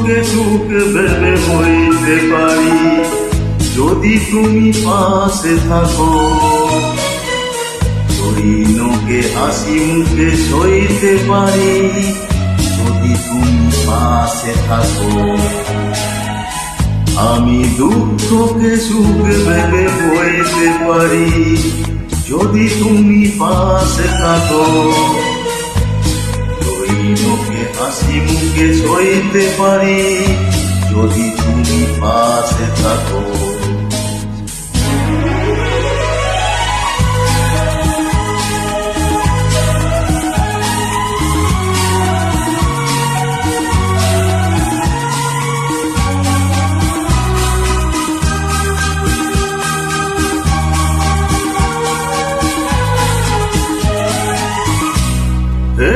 দুঃখকে সুখ ভেবে বইতে পারি যদি তুমি পাশে থাকো। দৈনকে হাসি মুখে সইতে পারি যদি তুমি পাশে থাকো। আমি দুঃখকে সুখ ভেবে বইতে পারি যদি তুমি পাশে থাকো। দৈনকে হাসি মুখে সইতে পারি যদি তুমি পাশে থাকো।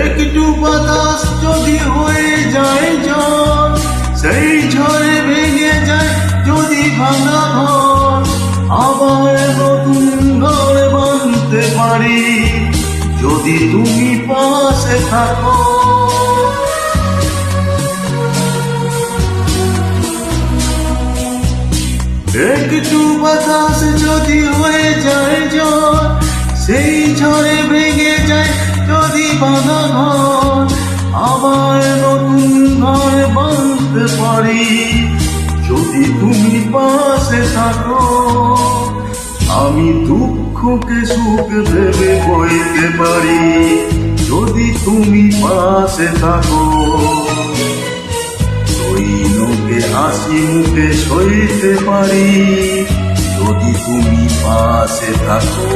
একটু বাতাস যদি হয়ে যায় ঝড়, সেই ঝড়ে ভেঙে যায় যদি ভাঙা ঘর, আবার নতুন ঘর বাঁধতে পারি যদি তুমি পাশে থাকো। একটু বাতাস যদি হয়ে যায় ঝড়, সেই ঝড়ে ভেঙে যায় যদি ভাঙা ঘর, আবার নতুন ঘর বাঁধতে পারি যদি তুমি পাশে থাকো। আমি দুঃখকে সুখ ভেবে বইতে পারি যদি তুমি পাশে থাকো। দৈনকে হাসি মুখে সইতে পারি যদি তুমি পাশে থাকো।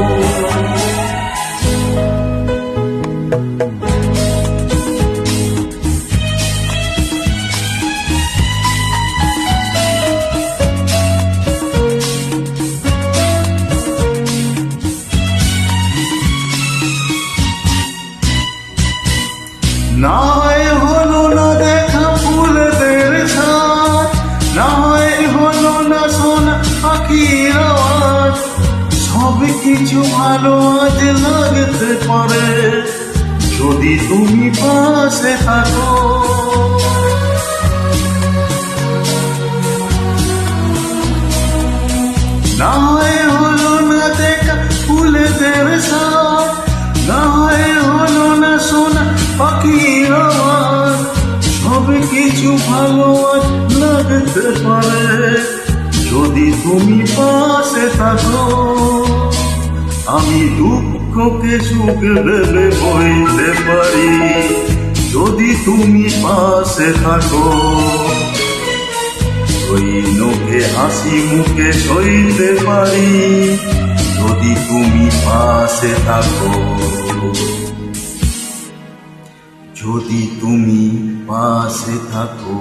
না হয় হলো না দেখা ফুলদের ছাদ, না হয় হলো না শোনা পাখির আওয়াজ, সব কিছু ভালো আজ লাগতে পারে যদি তুমি পাশে থাকো। না হয় হলো না দেখা ফুলদের ছাদ, না হয় হলো না শোনা পাখির আওয়াজ, সব কিছু ভালো আজ লাগতে পারে যদি তুমি পাশে থাকো। আমি দুঃখকে সুখ ভেবে বইতে পারি যদি তুমি পাশে থাকো। দৈনকে হাসি মুখে সইতে পারি যদি তুমি পাশে থাকো। যদি তুমি পাশে থাকো।